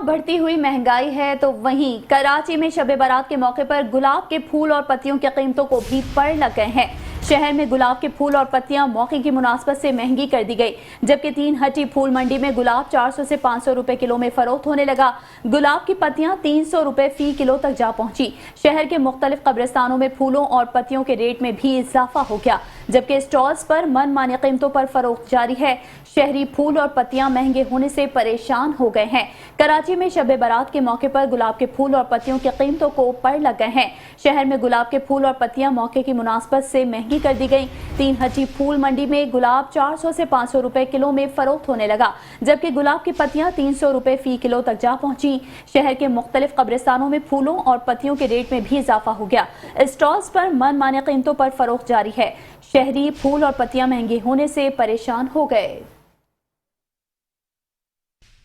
जहां बढ़ती हुई महंगाई है तो वहीं कराची में शब बारात के मौके पर गुलाब के फूल और पत्तियों की कीमतों को भी पड़ लग गए हैं। शहर में गुलाब के फूल और पत्तियां मौके की मुनासबत से महंगी कर दी गई, जबकि 3 हट्टी फूल मंडी में गुलाब 400 से 500 रुपए किलो में फरोख्त होने लगा। गुलाब की पत्तियां 300 रुपए फी किलो तक जा पहुंची। शहर के मुख्तलिफ कब्रिस्तानों में फूलों और पत्तियों के रेट में भी इजाफा हो गया, जबकि स्टॉल्स पर मनमानी कीमतों पर फरोख्त जारी है। शहरी फूल और पत्तियां महंगे होने से परेशान हो गए हैं। कराची में शब बारात के मौके पर गुलाब के फूल और पत्तियों की कीमतों को पड़ लग गए हैं। शहर में गुलाब के फूल और पत्तियां मौके की मुनासबत से महंगी कर दी गई। 3 हट्टी फूल मंडी में गुलाब 400 से 500 रुपए किलो में फरोख्त होने लगा, जबकि गुलाब की पत्तियां 300 रुपए फी किलो तक जा पहुंची। शहर के मुख्तलिफ कब्रिस्तानों में फूलों और पत्तियों के रेट में भी इजाफा हो गया। स्टॉल्स पर मनमानी कीमतों पर फरोख्त जारी है। शहरी फूल और पत्तियां महंगे होने से परेशान हो गए।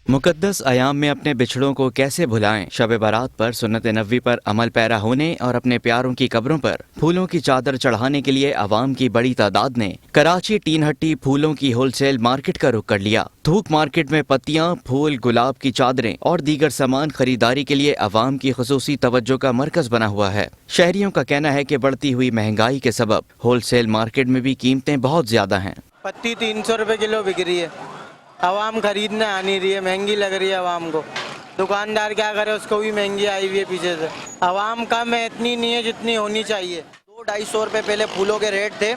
मुकद्दस अयाम में अपने बिछड़ों को कैसे भुलाएं। शब बारात पर सुन्नत नबवी पर अमल पैरा होने और अपने प्यारों की कब्रों पर फूलों की चादर चढ़ाने के लिए अवाम की बड़ी तादाद ने कराची 3 हट्टी फूलों की होलसेल मार्केट का रुख कर लिया। थूक मार्केट में पत्तियां, फूल, गुलाब की चादरें और दीगर सामान खरीदारी के लिए अवाम की खुसूसी तवज्जो का मरकज बना हुआ है। शहरियों का कहना है कि बढ़ती हुई महंगाई के सबब होलसेल मार्केट में भी कीमतें बहुत ज्यादा हैं। पत्ती 300 रुपए किलो बिक रही है, आवाम खरीदने आ नहीं रही है, महंगी लग रही है आवाम को। दुकानदार क्या करे, उसको भी महंगी आई हुई है पीछे से। आवाम कम है, इतनी नहीं है जितनी होनी चाहिए। 200-250 रुपये पहले फूलों के रेट थे,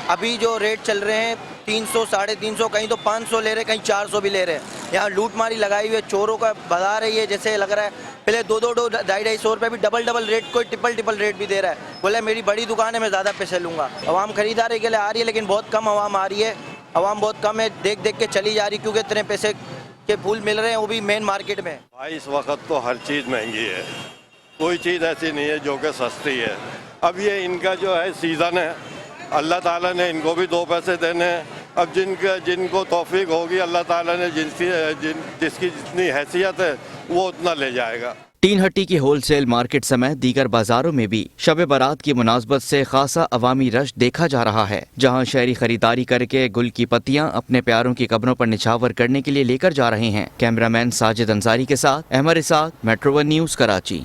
अभी जो रेट चल रहे हैं 300, 350, कहीं तो 500 ले रहे, कहीं 400 भी ले रहे हैं। यहाँ लूटमारी लगाई हुई है, चोरों का बाजार है ये, जैसे लग रहा है पहले 200, 250 रुपये भी डबल रेट, कोई ट्रिपल रेट भी दे रहा है। बोले मेरी बड़ी दुकान है, मैं ज़्यादा पैसे लूँगा। आवाम खरीदारी के लिए आ रही है, लेकिन बहुत कम आवाम आ रही है। आवाम बहुत कम है, देख के चली जा रही, क्योंकि इतने पैसे के फूल मिल रहे हैं, वो भी मेन मार्केट में। भाई इस वक्त तो हर चीज़ महंगी है, कोई चीज़ ऐसी नहीं है जो कि सस्ती है। अब ये इनका जो है सीज़न है, अल्लाह ताला ने इनको भी 2 पैसे देने हैं। अब जिनको तौफीक होगी, अल्लाह ताला ने जिसकी जितनी हैसियत है वो उतना ले जाएगा। 3 हट्टी की होलसेल मार्केट समेत दीगर बाजारों में भी शब बारात की मुनासबत से खासा अवामी रश देखा जा रहा है, जहां शहरी खरीदारी करके गुल की पत्तियां अपने प्यारों की कब्रों पर निछावर करने के लिए लेकर जा रहे हैं। कैमरामैन साजिद अंसारी के साथ अहमद इसाक, मेट्रो 1 न्यूज़, कराची।